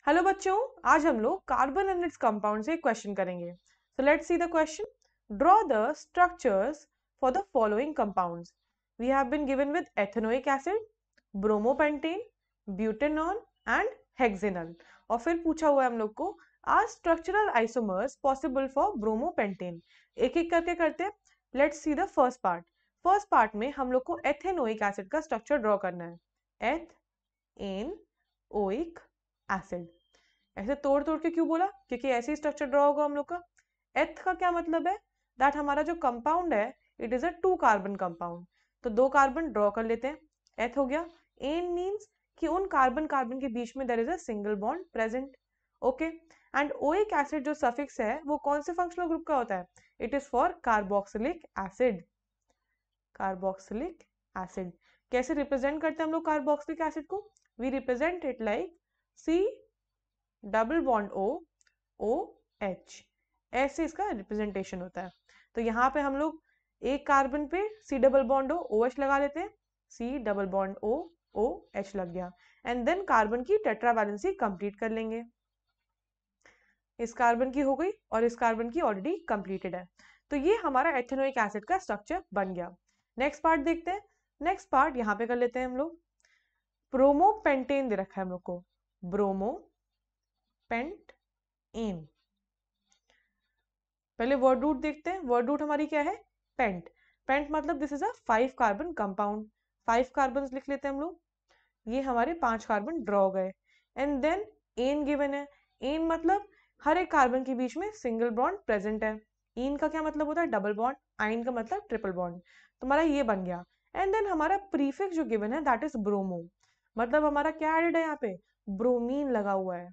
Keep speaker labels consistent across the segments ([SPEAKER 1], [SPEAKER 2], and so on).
[SPEAKER 1] Hello बच्चों, आज हम लोग कार्बन एंड इट्स कंपाउंड से एक क्वेश्चन करेंगे। So let's see the question. Draw the structures for the following compounds. We have been given with ethanoic acid, bromopentane, butanol and hexanal. और फिर पूछा हुआ है हम लोग को, are structural isomers possible for bromopentane. एक एक करके करते हैं। Let's see the first part. First part में हम लोग को एथेनोइक एसिड का स्ट्रक्चर ड्रॉ करना है। एथ एन ओइक एसिड। ऐसे तोड़ तोड़ के क्यों बोला? क्योंकि ऐसे ही स्ट्रक्चर ड्रॉ होगा हम लोग का। एथ का क्या मतलब है? दैट हमारा जो कंपाउंड है it is a 2 carbon compound. तो 2 कार्बन ड्रॉ कर लेते हैं। एथ हो गया। एन मींस कि उन कार्बन कार्बन के बीच में there is a single bond present. Okay. And oic acid जो सफिक्स है वो कौन से फंक्शनल ग्रुप का होता है? It is for carboxylic acid. Carboxylic acid. कैसे रिप्रेजेंट करते हैं हम लोग कार्बोक्सिलिक एसिड को? We represent it like C double bond O O H. ऐसे इसका रिप्रेजेंटेशन होता है। तो यहाँ पे हम लोग एक कार्बन पे C double bond O O H लगा लेते हैं। C double bond O O H लग गया। एंड देन कार्बन की टेट्रा वैलेंसी कंप्लीट कर लेंगे। इस कार्बन की हो गई और इस कार्बन की ऑलरेडी कंप्लीटेड है। तो ये हमारा एथेनोइक एसिड का स्ट्रक्चर बन गया। नेक्स्ट पार्ट देखते हैं। नेक्स्ट पार्ट यहाँ पे कर लेते हैं हम लोग। ब्रोमोपेंटेन दे रखा है हम लोग को। ब्रोमोपेंटेन। पहले वर्ड रूट देखते हैं। वर्ड रूट हमारी क्या है? पेंट। पेंट मतलब this is a 5 carbon compound. 5 carbon लिख लेते हैं हम लोग। ये हमारे 5 कार्बन ड्रॉ हो गए। एंड देन एन गिवन है। एन मतलब हर एक कार्बन के बीच में सिंगल बॉन्ड प्रेजेंट है। इन का क्या मतलब होता है? Double bond. आइन का मतलब ट्रिपल बॉन्ड। तो हमारा ये बन गया। एंड देन हमारा प्रीफिक्स जो गिवन है दैट इज ब्रोमो। मतलब हमारा क्या एडेड है यहाँ पे? ब्रोमीन लगा हुआ है।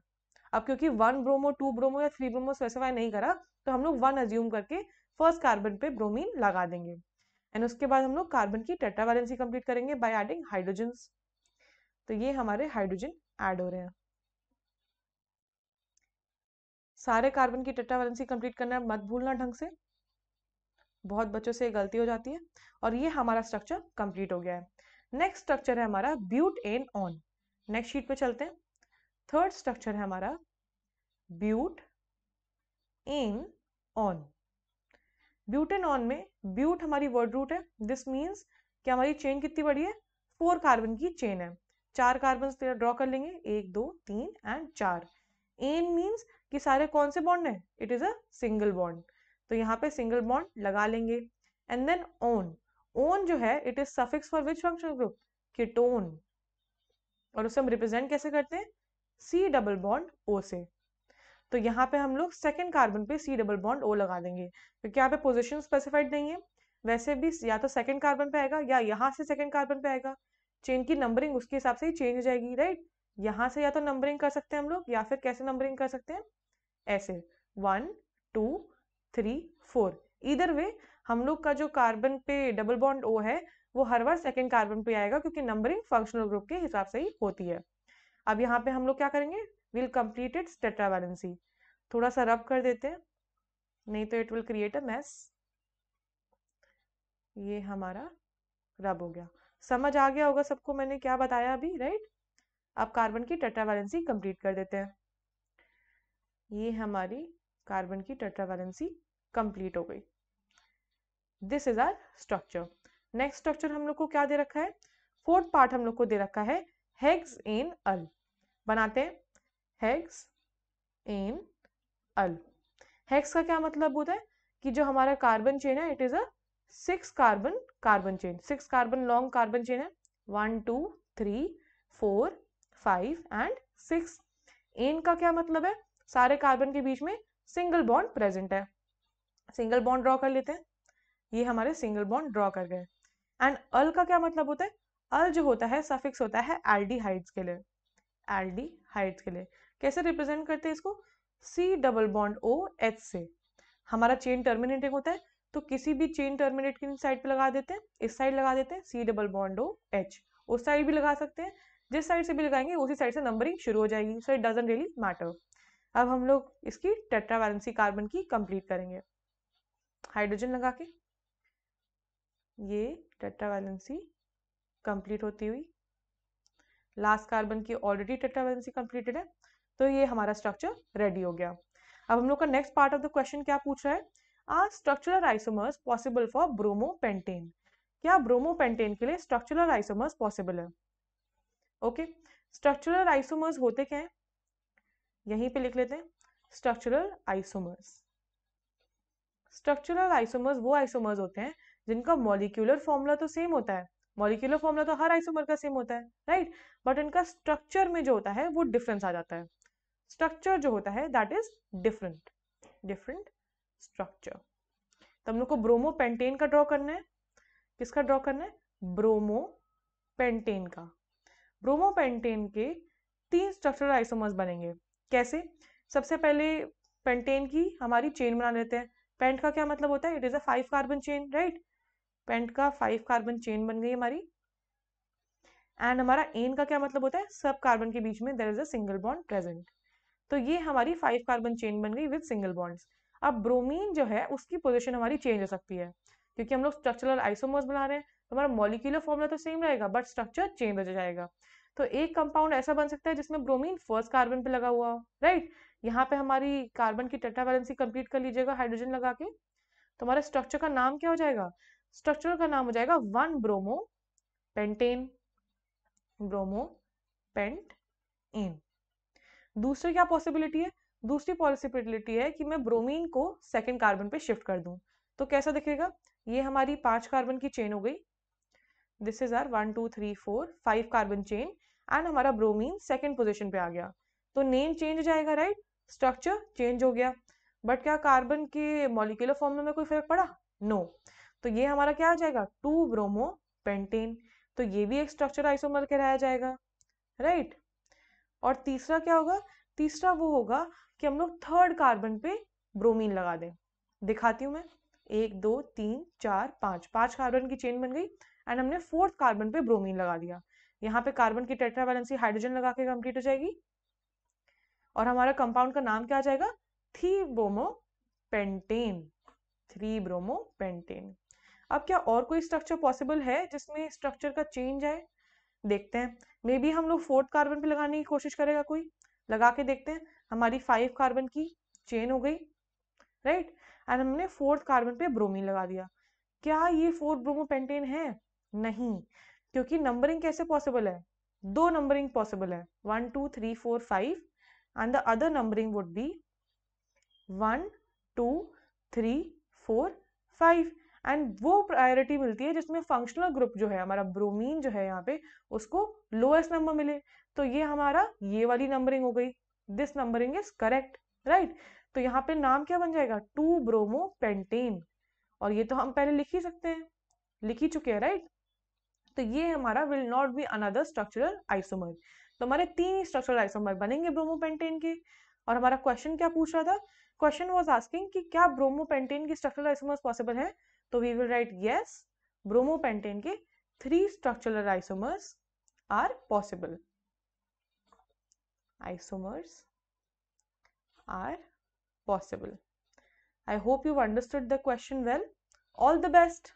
[SPEAKER 1] अब क्योंकि 1 ब्रोमो 2 ब्रोमो या 3 ब्रोमो स्पेसिफाई नहीं करा, तो हम लोग 1 अज्यूम करके फर्स्ट कार्बन पे ब्रोमीन लगा देंगे। एंड उसके बाद हम लोग कार्बन की टेट्रा वैलेंसी कंप्लीट करेंगे बाय एडिंग हाइड्रोजन्स। तो ये हमारे हाइड्रोजन ऐड हो रहे हैं। सारे कार्बन की टेट्रा वैलेंसी कंप्लीट करना है, मत भूलना ढंग से। बहुत बच्चों से गलती हो जाती है। और ये हमारा स्ट्रक्चर कंप्लीट हो गया है। नेक्स्ट स्ट्रक्चर है हमारा ब्यूटेन ऑन। नेक्स्ट शीट पे चलते हैं। थर्ड स्ट्रक्चर है हमारा ब्यूट इन ऑन। ब्यूटेनॉन में ब्यूट हमारी वर्ड रूट है। दिस मीन्स कि हमारी चेन कितनी बड़ी है? 4 कार्बन की चेन है। 4 कार्बन ड्रॉ कर लेंगे, 1 2 3 एंड 4। एन मीन्स कि सारे कौन से बॉन्ड है? It is a single bond. तो यहाँ पे सिंगल बॉन्ड लगा लेंगे। And then own. ओन जो है it is suffix for which functional group? Ketone. और उसे हम रिप्रेजेंट कैसे करते हैं? सी डबल बॉन्ड ओ से। तो यहाँ पे हम लोग सेकेंड कार्बन पे सी डबल बॉन्ड ओ लगा देंगे, क्योंकि यहाँ पे पोजीशन स्पेसिफाइड नहीं है। वैसे भी या तो सेकेंड कार्बन पे आएगा या यहाँ से सेकेंड कार्बन पे आएगा। चेन की नंबरिंग उसके हिसाब से ही चेंज हो जाएगी, राइट? यहाँ से या तो नंबरिंग कर सकते हैं हम लोग, या फिर कैसे नंबरिंग कर सकते हैं? ऐसे 1 2 3 4। इधर वे हम लोग का जो कार्बन पे डबल बॉन्ड ओ है वो हर बार सेकेंड कार्बन पे आएगा, क्योंकि नंबरिंग फंक्शनल ग्रुप के हिसाब से ही होती है। अब यहाँ पे हम लोग क्या करेंगे? Will complete its tetra valency. थोड़ा सा रब कर देते हैं, नहीं तो it will create a mess. ये हमारा रब हो गया। समझ आ गया होगा सबको मैंने क्या बताया अभी, राइट? अब कार्बन की टेट्रा वैलेंसी कंप्लीट कर देते हैं। ये हमारी कार्बन की टेट्रा वैलेंसी कंप्लीट हो गई। This is our structure. Next structure हम लोग को क्या दे रखा है? फोर्थ पार्ट हम लोग को दे रखा है हेक्स एन अल। बनाते हैं हेक्स एन अल। हेक्स का क्या मतलब होता है? कि जो हमारा कार्बन चेन है it is a 6 carbon carbon chain. 6 carbon long carbon chain है। 1 2 3 4 5 एंड 6। एन का क्या मतलब है? सारे कार्बन के बीच में सिंगल बॉन्ड प्रेजेंट है। सिंगल बॉन्ड ड्रॉ कर लेते हैं। ये हमारे सिंगल बॉन्ड ड्रॉ कर गए। एंड अल का क्या मतलब होता है? अल जो होता है सफिक्स होता है एल्डिहाइड्स के लिए। एल्डिहाइड्स के लिए कैसे रिप्रेजेंट करते हैं इसको? C double bond O H से। हमारा चेन टर्मिनेटिंग होता है, तो किसी भी चेन टर्मिनेट की साइड पे लगा देते हैं। इस साइड लगा देते हैं C double bond O H. उस साइड भी लगा सकते हैं। जिस साइड से भी लगाएंगे उसी साइड से नंबरिंग शुरू हो जाएगी। So it doesn't really matter. अब हम लोग इसकी टेट्रा वैलेंसी कार्बन की कंप्लीट करेंगे हाइड्रोजन लगा के। ये टेट्रा वैलेंसी कंप्लीट होती हुई। लास्ट कार्बन की ऑलरेडी टेट्रा वैलेंसी कंप्लीटेड है, तो ये हमारा स्ट्रक्चर रेडी हो गया। अब हम लोग का next part of the question क्या पूछ रहा है, are structural isomers possible for bromopentane, क्या ब्रोमोपेंटेन के लिए स्ट्रक्चरल आइसोमर्स पॉसिबल है। ओके, स्ट्रक्चरल आइसोमर्स होते क्या है, यहीं पे लिख लेते हैं, स्ट्रक्चरल आइसोमर्स। स्ट्रक्चरल आइसोमर्स वो आइसोमर्स होते हैं जिनका मॉलिक्यूलर फॉर्मूला तो सेम होता है, मॉलिक्यूलर फॉर्मूला तो हर आइसोमर का सेम होता है, राइट, बट इनका स्ट्रक्चर में जो होता है वो डिफरेंस आ जाता है, स्ट्रक्चर जो होता है that is different, different structure. तो हम लोग को ब्रोमोपेंटेन का ड्रॉ करना है, किसका ड्रॉ करना है, ब्रोमोपेंटेन का। ब्रोमोपेंटेन के 3 स्ट्रक्चरल आइसोमर्स बनेंगे, कैसे, सबसे पहले पेंटेन की हमारी चेन बना लेते हैं। पेंट का क्या मतलब होता है, it is a 5 carbon chain, right, pent का 5 कार्बन चेन बन गई हमारी। एंड हमारा एन का क्या मतलब होता है, सब कार्बन के बीच में there is a single bond present. तो ये हमारी 5 कार्बन चेन बन गई विद सिंगल बॉन्ड्स। अब ब्रोमीन जो है उसकी पोजीशन हमारी चेंज हो सकती है, क्योंकि हम लोग स्ट्रक्चरल आइसोमर्स बना रहे हैं, तो हमारा मॉलिक्यूलर फॉर्मूला तो सेम रहेगा बट स्ट्रक्चर चेंज हो जाएगा। तो एक कंपाउंड ऐसा बन सकता है जिसमें ब्रोमीन फर्स्ट कार्बन पे लगा हुआ हो, राइट, यहाँ पे हमारी कार्बन की टेट्रावैलेंसी कंप्लीट कर लीजिएगा हाइड्रोजन लगा के, तो हमारे स्ट्रक्चर का नाम क्या हो जाएगा, स्ट्रक्चर का नाम हो जाएगा 1 bromopentane, bromopentane. दूसरी क्या पॉसिबिलिटी है, दूसरी पॉसिबिलिटी है कि मैं ब्रोमीन को सेकंड कार्बन पे शिफ्ट कर दूं, तो कैसा दिखेगा, ये हमारी 5 कार्बन की चेन हो गई, this is our 1 2 3 4 5 carbon chain, and हमारा ब्रोमीन सेकंड पोजीशन पे आ गया, तो नेम चेंज हो जाएगा, राइट, स्ट्रक्चर चेंज हो गया, बट क्या कार्बन के मॉलिक्यूलर फॉर्मूला में कोई फर्क पड़ा, नो। तो ये हमारा क्या आ जाएगा, 2 ब्रोमो पेंटेन, तो ये भी एक स्ट्रक्चर आइसोमर कहलाया जाएगा, राइट। और तीसरा क्या होगा, तीसरा वो होगा कि हम लोग थर्ड कार्बन पे ब्रोमीन लगा दें, दिखाती हूँ मैं, 1 2 3 4 5, 5 कार्बन की चेन बन गई एंड हमने फोर्थ कार्बन पे ब्रोमीन लगा दिया, यहाँ पे कार्बन की टेट्रावैलेंसी हाइड्रोजन लगा के कंप्लीट हो जाएगी, और हमारा कंपाउंड का नाम क्या आ जाएगा, थ्रीब्रोमोपेंटेन, थ्रीब्रोमोपेंटेन। अब क्या और कोई स्ट्रक्चर पॉसिबल है जिसमें स्ट्रक्चर का चेंज है, देखते हैं, मे बी हम लोग फोर्थ कार्बन पे लगाने की कोशिश करेगा कोई, लगा के देखते हैं, हमारी 5 कार्बन की चेन हो गई, राइट, एंड हमने फोर्थ कार्बन पे ब्रोमीन लगा दिया, क्या ये फोर्थ ब्रोमोपेंटेन है, नहीं, क्योंकि नंबरिंग कैसे पॉसिबल है, 2 नंबरिंग पॉसिबल है, 1 2 3 4 5 and the other numbering would be 1 2 3 4 5, and वो प्रायोरिटी मिलती है जिसमें फंक्शनल ग्रुप जो है हमारा ब्रोमीन जो है यहाँ पे उसको लोएस्ट नंबर मिले, तो ये हमारा ये वाली नंबरिंग हो गई, this numbering is correct, right. तो यहाँ पे नाम क्या बन जाएगा, 2 ब्रोमो पेंटेन, और ये तो हम पहले लिख ही सकते हैं, लिख ही चुके हैं, राइट। तो ये हमारा will not be another structural isomer, तो हमारे 3 स्ट्रक्चरल आइसोमर बनेंगे ब्रोमोपेंटेन के। और हमारा क्वेश्चन क्या पूछ रहा था, क्वेश्चन वाज आस्किंग कि क्या ब्रोमोपेंटेन की स्ट्रक्चरल आइसोमर्स पॉसिबल है, तो we will write yes, bromopentane के 3 structural isomers are possible, isomers are possible. I hope you've understood the question well. All the best.